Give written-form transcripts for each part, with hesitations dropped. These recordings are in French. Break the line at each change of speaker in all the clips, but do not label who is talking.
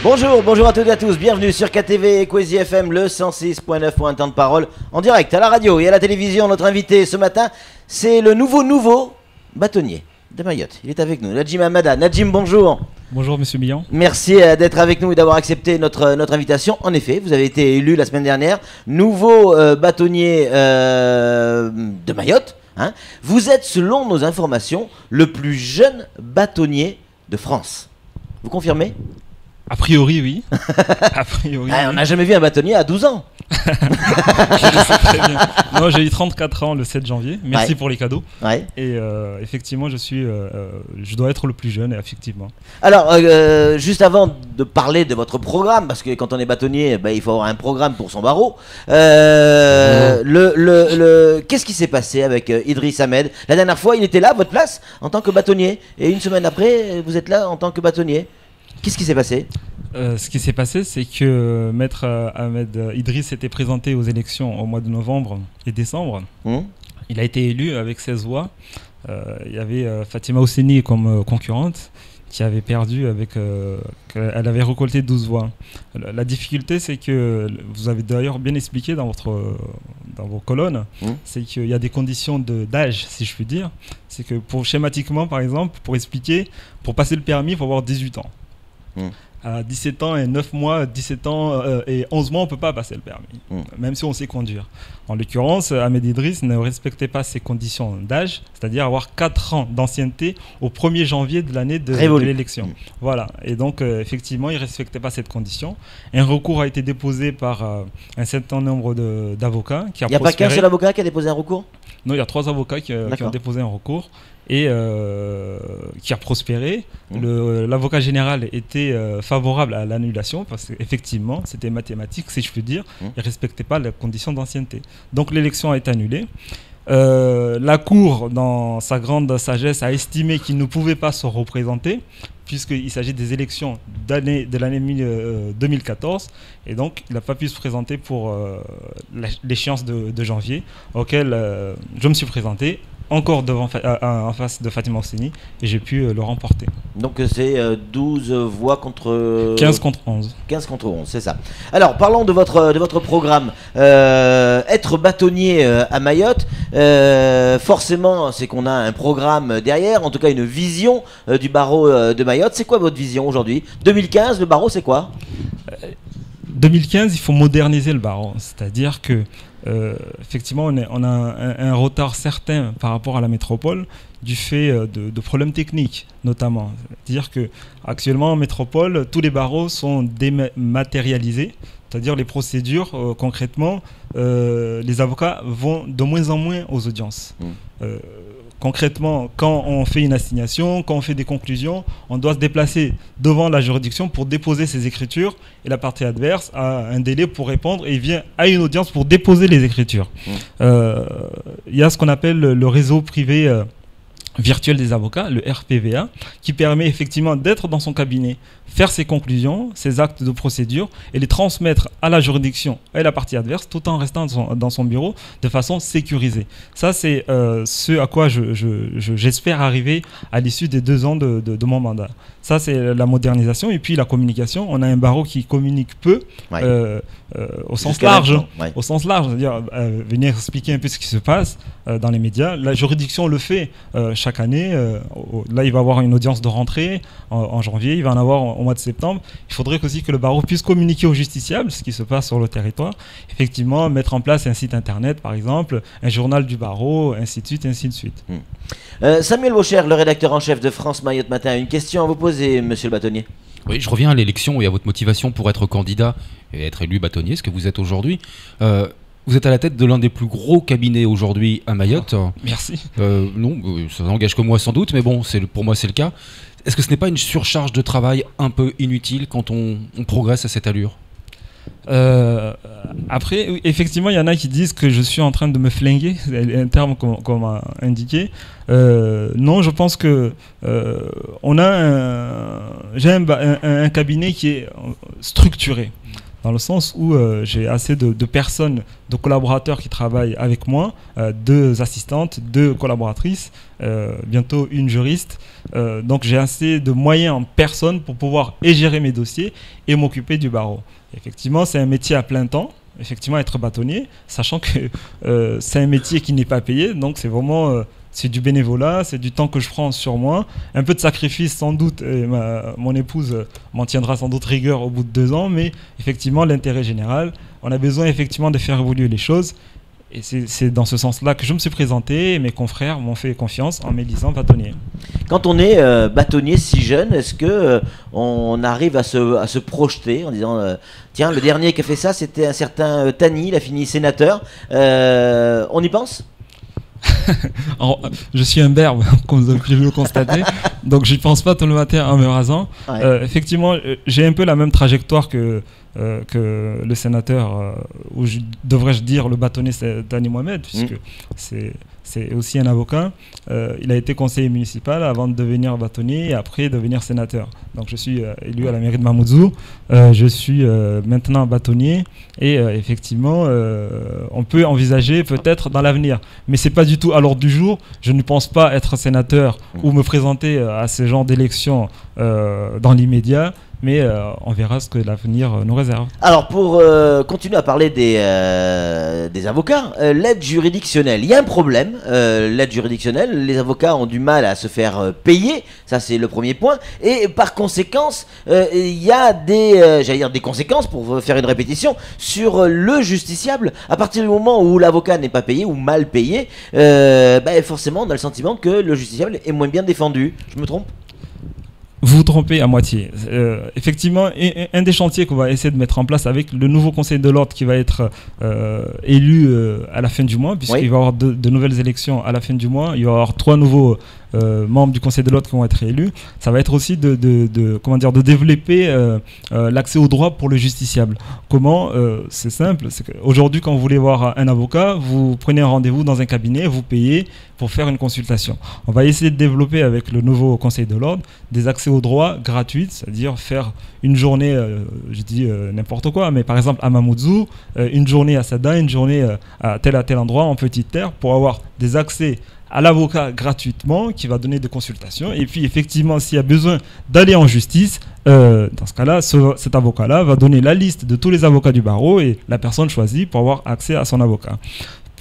Bonjour à toutes et à tous, bienvenue sur KTV Equazi FM, le 106.9 pour un temps de parole en direct à la radio et à la télévision. Notre invité ce matin, c'est le nouveau bâtonnier de Mayotte. Il est avec nous, Nadjim Hamada. Nadjim, bonjour.
Bonjour Monsieur Millon.
Merci d'être avec nous et d'avoir accepté notre invitation. En effet, vous avez été élu la semaine dernière nouveau bâtonnier de Mayotte. Hein. Vous êtes, selon nos informations, le plus jeune bâtonnier de France. Vous confirmez ?
A priori, oui. A priori,
on n'a jamais vu un bâtonnier à 12 ans.
Je le sais très bien. Non, j'ai eu 34 ans le 7 janvier. Merci pour les cadeaux.
Ouais.
Et effectivement, je dois être le plus jeune, effectivement.
Alors, juste avant de parler de votre programme, parce que quand on est bâtonnier, il faut avoir un programme pour son barreau. Qu'est-ce qui s'est passé avec Idriss Ahmed ? La dernière fois, il était là à votre place en tant que bâtonnier. Et une semaine après, vous êtes là en tant que bâtonnier. Qu'est-ce qui s'est passé ?
Ce qui s'est passé, c'est que Maître Ahmed Idriss s'était présenté aux élections au mois de novembre et décembre. Il a été élu avec 16 voix. Il y avait Fatima Osseni comme concurrente qui avait perdu elle avait récolté 12 voix. La difficulté, c'est que, vous avez d'ailleurs bien expliqué dans vos colonnes, c'est qu'il y a des conditions d'âge, si je puis dire. C'est que schématiquement, par exemple, pour expliquer, pour passer le permis, il faut avoir 18 ans. À 17 ans et 9 mois, 17 ans et 11 mois, on ne peut pas passer le permis, même si on sait conduire. En l'occurrence, Ahmed Idriss ne respectait pas ces conditions d'âge, c'est-à-dire avoir 4 ans d'ancienneté au 1er janvier de l'année de l'élection. Voilà. Et donc, effectivement, il ne respectait pas cette condition. Un recours a été déposé par un certain nombre d'avocats. Il
n'y a pas qu'un seul avocat qui a déposé un recours ?
Non, il y a 3 avocats qui ont déposé un recours et qui a prospéré. L'avocat général était favorable à l'annulation parce qu'effectivement, c'était mathématique, si je puis dire. Il ne respectait pas la condition d'ancienneté. Donc l'élection a été annulée. La Cour, dans sa grande sagesse, a estimé qu'il ne pouvait pas se représenter puisqu'il s'agit des élections de l'année 2014 et donc il n'a pas pu se présenter pour l'échéance de janvier auquel je me suis présenté encore en face de Fatima Osseni et j'ai pu le remporter.
Donc c'est 12 voix contre...
15 contre 11.
15 contre 11, c'est ça. Alors parlons de votre programme. Être bâtonnier à Mayotte, forcément c'est qu'on a un programme derrière, en tout cas une vision du barreau de Mayotte. C'est quoi votre vision aujourd'hui ? 2015, le barreau c'est quoi ?
2015, il faut moderniser le barreau, c'est-à-dire que effectivement, on a un retard certain par rapport à la métropole du fait de problèmes techniques, notamment. C'est-à-dire qu'actuellement, en métropole, tous les barreaux sont dématérialisés, c'est-à-dire les procédures, concrètement, les avocats vont de moins en moins aux audiences. Concrètement, quand on fait une assignation, quand on fait des conclusions, on doit se déplacer devant la juridiction pour déposer ses écritures et la partie adverse a un délai pour répondre et vient à une audience pour déposer les écritures. Il y a ce qu'on appelle le réseau privé virtuel des avocats, le RPVA, qui permet effectivement d'être dans son cabinet, faire ses conclusions, ses actes de procédure et les transmettre à la juridiction et à la partie adverse tout en restant dans son bureau de façon sécurisée. Ça, c'est ce à quoi j'espère arriver à l'issue des 2 ans de mon mandat. Ça, c'est la modernisation. Et puis la communication. On a un barreau qui communique peu au sens large. Au sens large, c'est-à-dire venir expliquer un peu ce qui se passe dans les médias. La juridiction le fait chaque année. Là, il va y avoir une audience de rentrée en janvier. Il va en avoir au mois de septembre. Il faudrait aussi que le barreau puisse communiquer aux justiciables ce qui se passe sur le territoire. Effectivement, mettre en place un site internet, par exemple, un journal du barreau, ainsi de suite, ainsi de suite.
Samuel Vaucher, le rédacteur en chef de France Mayotte Matin, a une question à vous poser, monsieur le bâtonnier.
Oui, je reviens à l'élection et à votre motivation pour être candidat et être élu bâtonnier, ce que vous êtes aujourd'hui. Vous êtes à la tête de l'un des plus gros cabinets aujourd'hui à Mayotte.
Merci.
Non, ça n'engage que moi sans doute, mais bon, pour moi c'est le cas. Est-ce que ce n'est pas une surcharge de travail un peu inutile quand on progresse à cette allure ?
Après, effectivement, il y en a qui disent que je suis en train de me flinguer, c'est un terme qu'on m'a indiqué. Non, je pense que j'ai un cabinet qui est structuré. dans le sens où j'ai assez de personnes, de collaborateurs qui travaillent avec moi, 2 assistantes, 2 collaboratrices, bientôt une juriste. Donc j'ai assez de moyens en personne pour pouvoir gérer mes dossiers et m'occuper du barreau. Effectivement, c'est un métier à plein temps. Effectivement, être bâtonnier, sachant que c'est un métier qui n'est pas payé, donc c'est vraiment c'est du bénévolat, c'est du temps que je prends sur moi, un peu de sacrifice sans doute, et mon épouse m'en tiendra sans doute rigueur au bout de 2 ans, mais effectivement l'intérêt général, on a besoin effectivement de faire évoluer les choses, et c'est dans ce sens-là que je me suis présenté, et mes confrères m'ont fait confiance en m'élisant bâtonnier.
Quand on est bâtonnier si jeune, est-ce que on arrive à se projeter en disant tiens, le dernier qui a fait ça, c'était un certain Tani, il a fini sénateur. On y pense?
Alors, je suis un berbe, comme vous avez pu le constater, donc je ne pense pas tout le matin en me rasant. Ouais. Effectivement, j'ai un peu la même trajectoire que le sénateur, ou devrais-je dire le bâtonnier Tani Mohamed, puisque c'est aussi un avocat. Il a été conseiller municipal avant de devenir bâtonnier et après devenir sénateur. Donc je suis élu à la mairie de Mamoudzou. Je suis maintenant bâtonnier et effectivement, on peut envisager peut-être dans l'avenir. Mais ce n'est pas du tout à l'ordre du jour. Je ne pense pas être sénateur ou me présenter à ce genre d'élection dans l'immédiat. Mais on verra ce que l'avenir nous réserve.
Alors pour continuer à parler des avocats, l'aide juridictionnelle, il y a un problème, l'aide juridictionnelle, les avocats ont du mal à se faire payer, ça c'est le premier point, et par conséquence, il y a des conséquences, pour faire une répétition, sur le justiciable. À partir du moment où l'avocat n'est pas payé ou mal payé, forcément on a le sentiment que le justiciable est moins bien défendu. Je me trompe ?
Vous vous trompez à moitié. Effectivement, un des chantiers qu'on va essayer de mettre en place avec le nouveau Conseil de l'ordre qui va être élu à la fin du mois, puisqu'il va y avoir de nouvelles élections à la fin du mois, il va y avoir 3 nouveaux membres du Conseil de l'ordre qui vont être élus. Ça va être aussi de développer l'accès au droit pour le justiciable. Comment? C'est simple. C'est qu'aujourd'hui, quand vous voulez voir un avocat, vous prenez un rendez-vous dans un cabinet, vous payez pour faire une consultation. On va essayer de développer avec le nouveau Conseil de l'ordre des accès au droit gratuits, c'est-à-dire faire une journée, je dis n'importe quoi, mais par exemple à Mamoudzou, une journée à Sada, une journée à tel endroit en petite terre pour avoir des accès à l'avocat gratuitement qui va donner des consultations. Et puis effectivement, s'il y a besoin d'aller en justice, dans ce cas-là, cet avocat-là va donner la liste de tous les avocats du barreau et la personne choisie pour avoir accès à son avocat.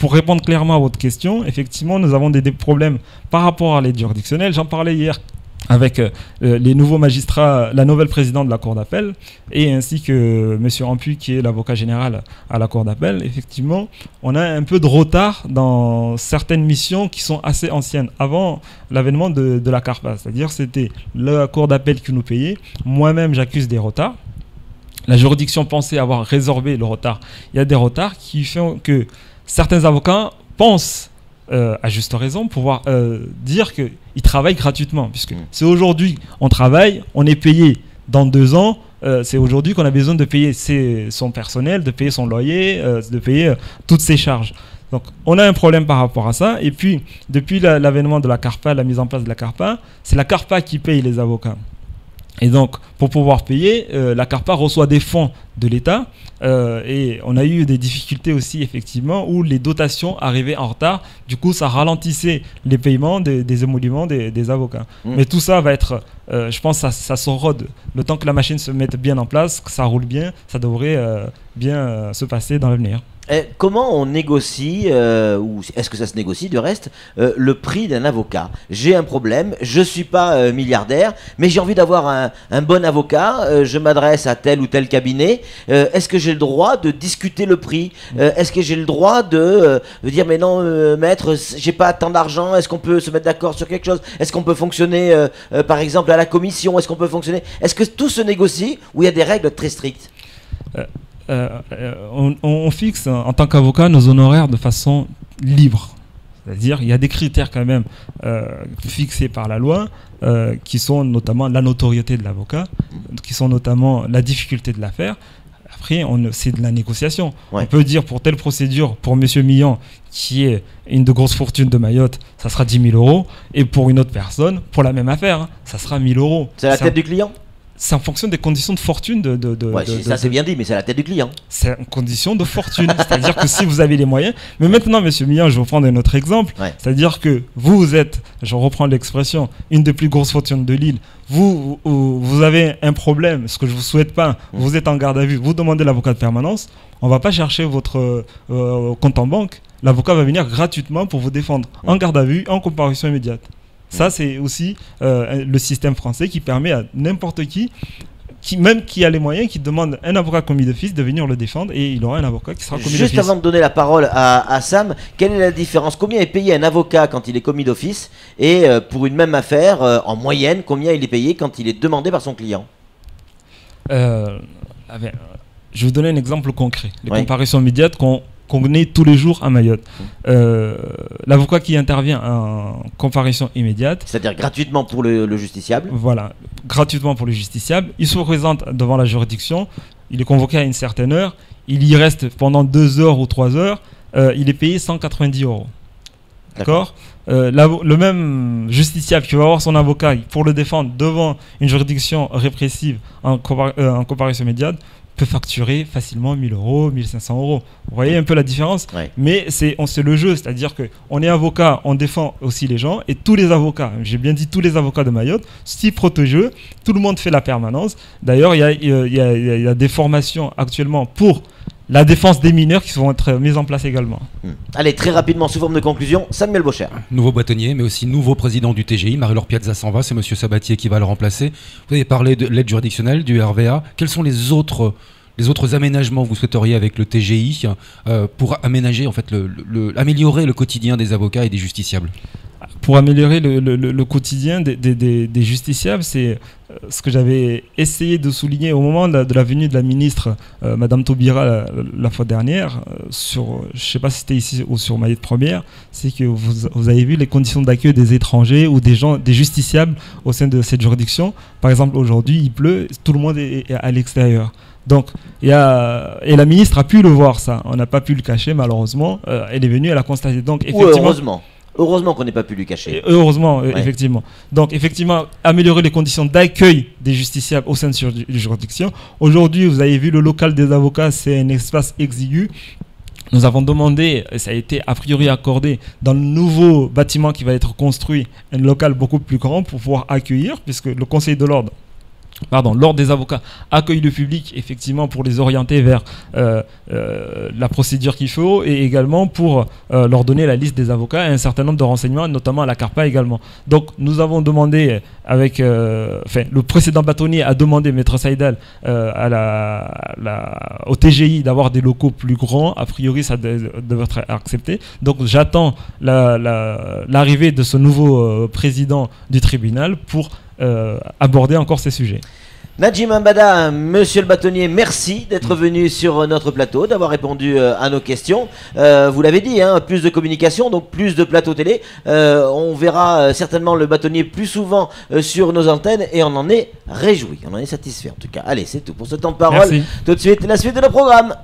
Pour répondre clairement à votre question, effectivement, nous avons des problèmes par rapport à l'aide juridictionnelle. J'en parlais hier avec les nouveaux magistrats, la nouvelle présidente de la Cour d'appel, et ainsi que M. Rampuy, qui est l'avocat général à la Cour d'appel. Effectivement, on a un peu de retard dans certaines missions qui sont assez anciennes, avant l'avènement de la CARPA. C'est-à-dire c'était la Cour d'appel qui nous payait. Moi-même, j'accuse des retards. La juridiction pensait avoir résorbé le retard. Il y a des retards qui font que certains avocats pensent, à juste raison, pouvoir dire qu'ils travaillent gratuitement, puisque c'est aujourd'hui on travaille, on est payé dans 2 ans, c'est aujourd'hui qu'on a besoin de payer son personnel, de payer son loyer, de payer toutes ses charges. Donc on a un problème par rapport à ça, et puis depuis l'avènement de la CARPA, la mise en place de la CARPA, c'est la CARPA qui paye les avocats. Et donc, pour pouvoir payer, la CARPA reçoit des fonds de l'État et on a eu des difficultés aussi, effectivement, où les dotations arrivaient en retard. Du coup, ça ralentissait les paiements des émoluments des avocats. Mais tout ça va être, je pense, ça s'érode. Le temps que la machine se mette bien en place, que ça roule bien, ça devrait bien se passer dans l'avenir.
Comment on négocie, ou est-ce que ça se négocie du reste, le prix d'un avocat? J'ai un problème, je ne suis pas milliardaire, mais j'ai envie d'avoir un bon avocat, je m'adresse à tel ou tel cabinet, est-ce que j'ai le droit de discuter le prix? Est-ce que j'ai le droit de dire mais non maître, j'ai pas tant d'argent, est-ce qu'on peut se mettre d'accord sur quelque chose? Est-ce qu'on peut fonctionner par exemple à la commission? Est-ce qu'on peut fonctionner? Est-ce que tout se négocie ou il y a des règles très strictes?
On fixe en tant qu'avocat nos honoraires de façon libre. C'est-à-dire il y a des critères quand même fixés par la loi qui sont notamment la notoriété de l'avocat, qui sont notamment la difficulté de l'affaire. Après, c'est de la négociation. Ouais. On peut dire pour telle procédure, pour M. Millon, qui est une de grosses fortunes de Mayotte, ça sera 10 000 €. Et pour une autre personne, pour la même affaire, ça sera 1 000 €.
C'est la tête du client?
c'est en fonction des conditions de fortune
ça c'est bien dit, mais c'est à la tête du client.
C'est une condition de fortune. C'est-à-dire que si vous avez les moyens. Mais maintenant, monsieur Millon, je vais vous prendre un autre exemple.
Ouais.
C'est-à-dire que vous êtes, je reprends l'expression, une des plus grosses fortunes de l'île. Vous avez un problème, ce que je ne vous souhaite pas. Vous êtes en garde à vue, vous demandez l'avocat de permanence. On ne va pas chercher votre compte en banque. L'avocat va venir gratuitement pour vous défendre en garde à vue, en comparution immédiate. Ça, c'est aussi le système français qui permet à n'importe qui, même qui a les moyens, qui demande un avocat commis d'office de venir le défendre et il aura un avocat qui sera commis d'office.
Juste avant de donner la parole à Sam, quelle est la différence? Combien est payé un avocat quand il est commis d'office et pour une même affaire, en moyenne, combien il est payé quand il est demandé par son client?
Je vais vous donner un exemple concret. Les comparutions immédiates qu'on est tous les jours à Mayotte. L'avocat qui intervient en comparution immédiate,
c'est-à-dire gratuitement pour le justiciable.
Voilà, gratuitement pour le justiciable. Il se présente devant la juridiction, il est convoqué à une certaine heure, il y reste pendant 2 heures ou 3 heures, il est payé 190 €. D'accord. Le même justiciable qui va avoir son avocat pour le défendre devant une juridiction répressive en comparution immédiate peut facturer facilement 1 000 €, 1 500 €. Vous voyez un peu la différence? Mais c'est le jeu, c'est-à-dire qu'on est avocat, on défend aussi les gens, et tous les avocats, j'ai bien dit tous les avocats de Mayotte, si protégeux, tout le monde fait la permanence. D'ailleurs, il y a des formations actuellement pour la défense des mineurs qui vont être mises en place également.
Allez, très rapidement, sous forme de conclusion, Samuel Bocher.
Nouveau bâtonnier, mais aussi nouveau président du TGI. Marie-Laure Piazza s'en va, c'est monsieur Sabatier qui va le remplacer. Vous avez parlé de l'aide juridictionnelle, du RVA. Quels sont les autres aménagements que vous souhaiteriez avec le TGI pour aménager, en fait, améliorer le quotidien des avocats et des justiciables?
Pour améliorer le quotidien des justiciables, c'est ce que j'avais essayé de souligner au moment de la venue de la ministre, Madame Taubira, la fois dernière, je ne sais pas si c'était ici ou sur Mayotte Première, c'est que vous avez vu les conditions d'accueil des étrangers ou des justiciables au sein de cette juridiction. Par exemple, aujourd'hui, il pleut, tout le monde est à l'extérieur. Donc, et la ministre a pu le voir, ça. On n'a pas pu le cacher, malheureusement. Elle est venue, elle a constaté. Donc, effectivement,
Heureusement qu'on n'ait pas pu lui cacher.
Heureusement, effectivement. Donc, effectivement, améliorer les conditions d'accueil des justiciables au sein de la juridiction. Aujourd'hui, vous avez vu, le local des avocats, c'est un espace exigu. Nous avons demandé, et ça a été a priori accordé, dans le nouveau bâtiment qui va être construit, un local beaucoup plus grand pour pouvoir accueillir, puisque le Conseil de l'ordre, l'ordre des avocats accueille le public effectivement pour les orienter vers la procédure qu'il faut et également pour leur donner la liste des avocats et un certain nombre de renseignements, notamment à la CARPA également. Donc nous avons demandé le précédent bâtonnier a demandé, Maître Saïdal, au TGI d'avoir des locaux plus grands. A priori ça devrait être accepté. Donc j'attends l'arrivée de ce nouveau président du tribunal pour aborder encore ces sujets.
Nadjim Mbada, monsieur le bâtonnier, merci d'être venu sur notre plateau, d'avoir répondu à nos questions. Vous l'avez dit, plus de communication, donc plus de plateaux télé. On verra certainement le bâtonnier plus souvent sur nos antennes et on en est réjoui, on en est satisfait en tout cas. Allez, c'est tout pour ce temps de parole.
Merci.
Tout de suite, la suite de nos programmes.